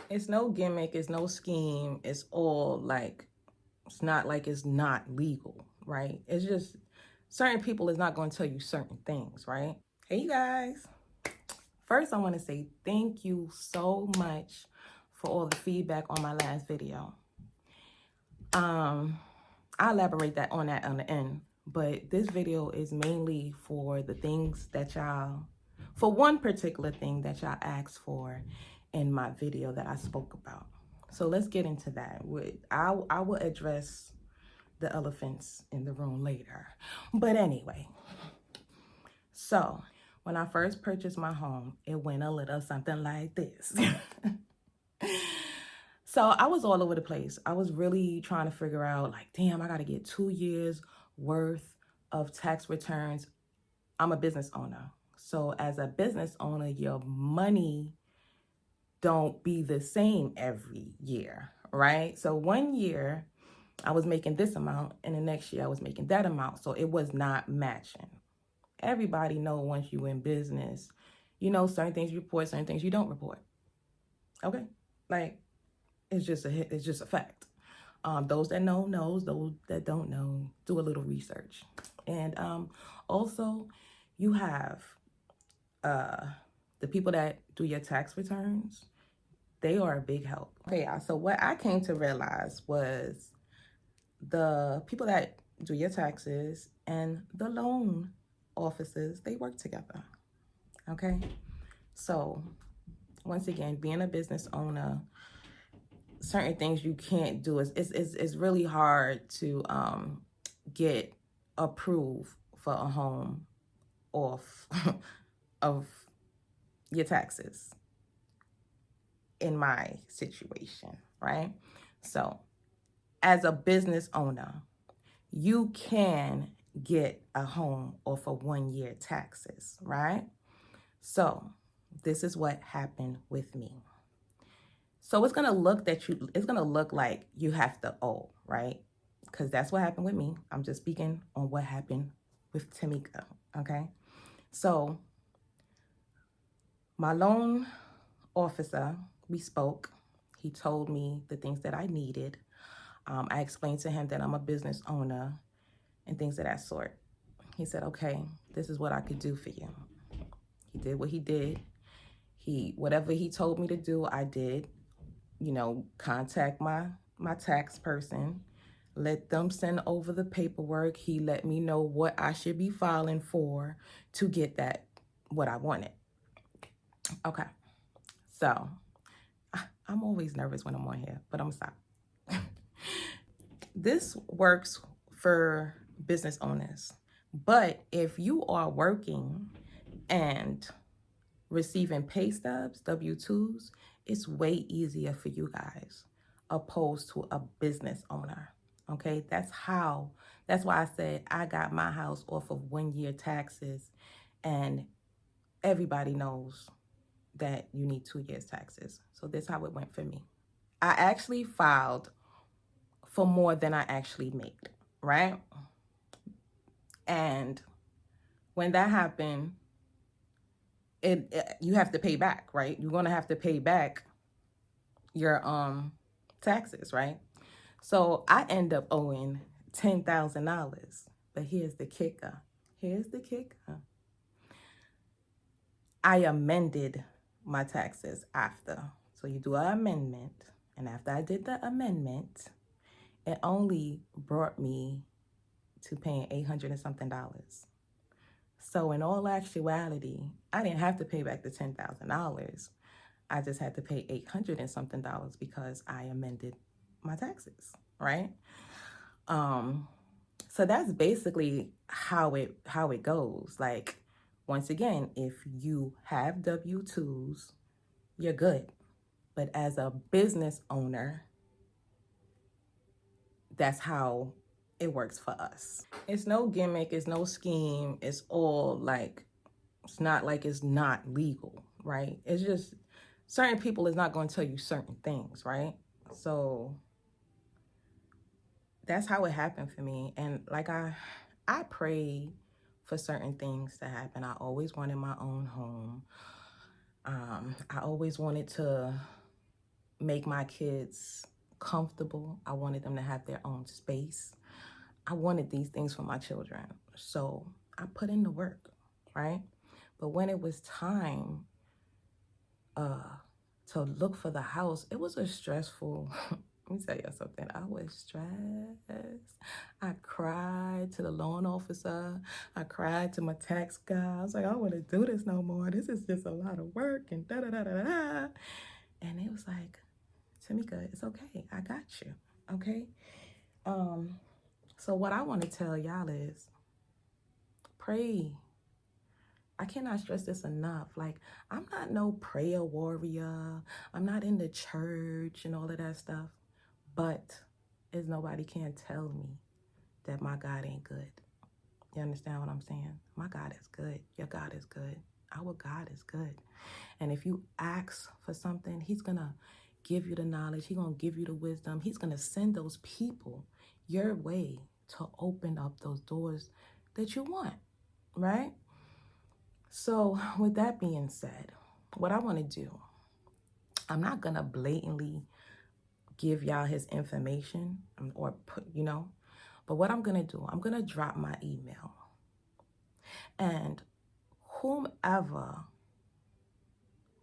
It's no gimmick, it's no scheme. It's all like, it's not like it's not legal, right? It's just certain people is not going to tell you certain things, right? Hey, you guys. First, I want to say thank you so much for all the feedback on my last video. I'll elaborate on that on the end, but this video is mainly for the things that y'all, for one particular thing that y'all asked for in my video that I spoke about. So let's get into that. I will address the elephants in the room later. But anyway, so when I first purchased my home, it went a little something like this. So I was all over the place. I was really trying to figure out, like, damn, I got to get 2 years worth of tax returns. I'm a business owner. So as a business owner, your money don't be the same every year, right? So 1 year I was making this amount and the next year I was making that amount. So it was not matching. Everybody know once you in business, you know, certain things you report, certain things you don't report. Okay? Like, it's just a fact. Those that know knows, those that don't know, do a little research. And also you have the people that do your tax returns. They are a big help. Okay, so what I came to realize was the people that do your taxes and the loan officers, they work together. Okay, so once again, being a business owner, certain things you can't do. It's really hard to get approved for a home off of your taxes in my situation, right? So as a business owner, you can get a home off of 1 year taxes, right? So this is what happened with me. So it's gonna look like you have to owe, right? Because that's what happened with me. I'm just speaking on what happened with Tamika, okay? So my loan officer, we spoke. He told me the things that I needed. I explained to him that I'm a business owner and things of that sort. He said, okay, this is what I could do for you. He did what he did. Whatever he told me to do, I did. You know, contact my tax person, let them send over the paperwork. He let me know what I should be filing for to get that, what I wanted. Okay, so I'm always nervous when I'm on here, but I'm gonna stop. This works for business owners, but if you are working and receiving pay stubs, W-2s, it's way easier for you guys opposed to a business owner. Okay, that's why I said I got my house off of 1 year taxes, and everybody knows that you need 2 years taxes. So this is how it went for me. I actually filed for more than I actually made, right? And when that happened, you have to pay back, right? You're gonna have to pay back your taxes, right? So I end up owing $10,000. But here's the kicker. Here's the kicker. I amended my taxes after. So you do an amendment, and after I did the amendment, it only brought me to paying $800 and something. So in all actuality, I didn't have to pay back the $10,000. I just had to pay $800 and something because I amended my taxes, right? So that's basically how it goes. Like, once again, if you have W-2s, you're good. But as a business owner, that's how it works for us. It's no gimmick, it's no scheme, it's all like, it's not like it's not legal, right? It's just certain people is not going to tell you certain things, right? So that's how it happened for me. And like I prayed for certain things to happen. I always wanted my own home. I always wanted to make my kids comfortable. I wanted them to have their own space. I wanted these things for my children. So I put in the work, right? But when it was time to look for the house, it was a stressful, let me tell you something. I was stressed. I cried to the loan officer. I cried to my tax guy. I was like, I don't want to do this no more. This is just a lot of work and da da da da da. And it was like, Tamika, it's okay. I got you. Okay. So what I want to tell y'all is pray. I cannot stress this enough. Like, I'm not no prayer warrior. I'm not in the church and all of that stuff. But is nobody can tell me that my God ain't good. You understand what I'm saying? My God is good. Your God is good. Our God is good. And if you ask for something, he's going to give you the knowledge. He's going to give you the wisdom. He's going to send those people your way to open up those doors that you want, right? So with that being said, what I want to do, I'm not going to blatantly give y'all his information or put, but what I'm going to do, I'm going to drop my email. And whomever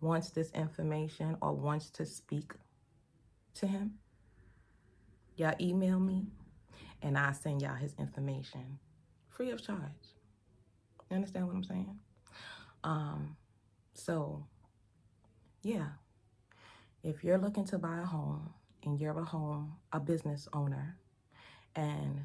wants this information or wants to speak to him, y'all email me and I'll send y'all his information free of charge. You understand what I'm saying? So yeah, if you're looking to buy a home and you're a business owner, and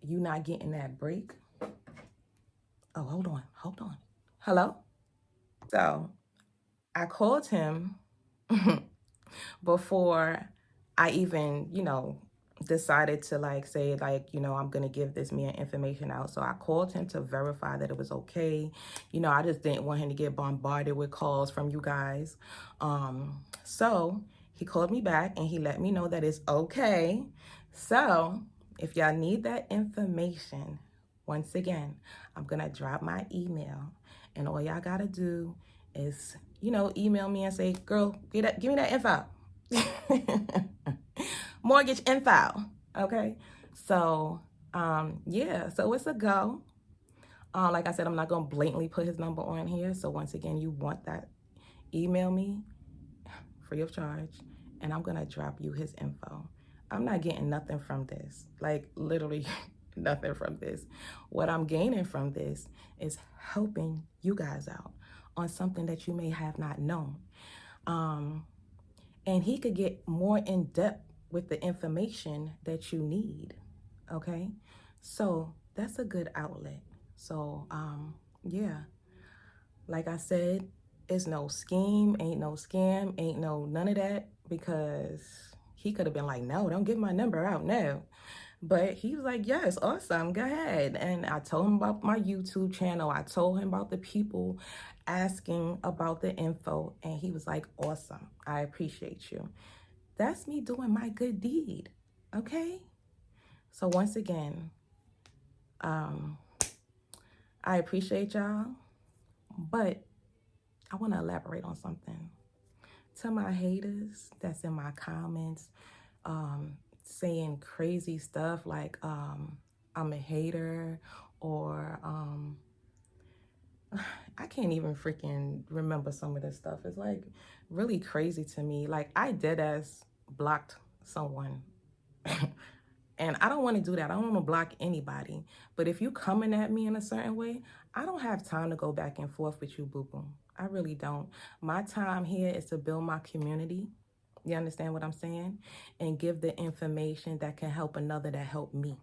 you're not getting that break. Oh, hold on. Hello? So I called him before I even, decided to say I'm going to give this man information out. So I called him to verify that it was okay. I just didn't want him to get bombarded with calls from you guys. So he called me back and he let me know that it's okay. So if y'all need that information, once again, I'm going to drop my email, and all y'all got to do is, email me and say, girl, give me that info. Mortgage info. Okay. So, yeah, so it's a go. Like I said, I'm not going to blatantly put his number on here. So once again, you want that, email me free of charge, and I'm going to drop you his info. I'm not getting nothing from this, like literally nothing from this. What I'm gaining from this is helping you guys out on something that you may have not known. And he could get more in depth with the information that you need. Okay. So that's a good outlet. So, yeah, like I said, it's no scheme, ain't no scam, ain't no none of that, because he could have been like, no, don't give my number out, no. But he was like, yes, awesome, go ahead. And I told him about my YouTube channel. I told him about the people asking about the info. And he was like, awesome, I appreciate you. That's me doing my good deed, okay? So once again, I appreciate y'all, but I want to elaborate on something. To my haters that's in my comments, saying crazy stuff like I'm a hater, or I can't even freaking remember some of this stuff. It's like really crazy to me. Like, I deadass blocked someone. And I don't want to do that. I don't want to block anybody. But if you coming at me in a certain way, I don't have time to go back and forth with you, boo-boo. I really don't. My time here is to build my community. You understand what I'm saying? And give the information that can help another that helped me.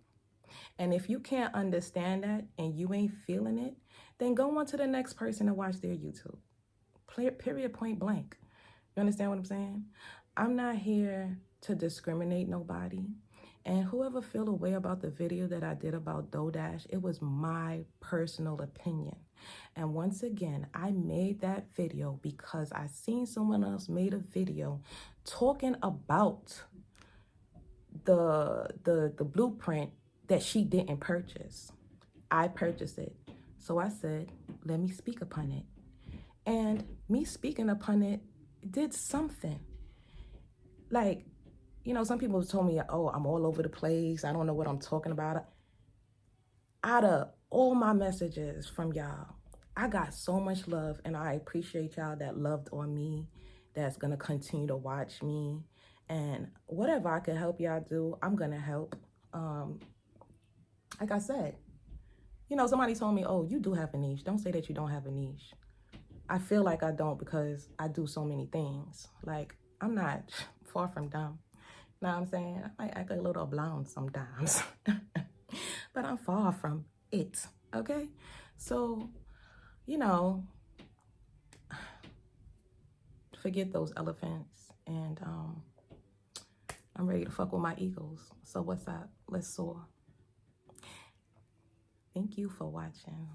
And if you can't understand that and you ain't feeling it, then go on to the next person and watch their YouTube. Period, point blank. You understand what I'm saying? I'm not here to discriminate nobody. And whoever feel a way about the video that I did about DoorDash, it was my personal opinion. And once again, I made that video because I seen someone else made a video talking about the blueprint that she didn't purchase. I purchased it. So I said, let me speak upon it. And me speaking upon it did something. Like, you know, some people told me, oh, I'm all over the place. I don't know what I'm talking about. Out of all my messages from y'all, I got so much love, and I appreciate y'all that loved on me, that's going to continue to watch me. And whatever I can help y'all do, I'm going to help. Like I said, you know, somebody told me, oh, you do have a niche. Don't say that you don't have a niche. I feel like I don't because I do so many things. Like, I'm not far from dumb. You know what I'm saying? I might act a little blonde sometimes. But I'm far from it, okay? So, you know, forget those elephants, and I'm ready to fuck with my eagles. So what's up? Let's soar. Thank you for watching.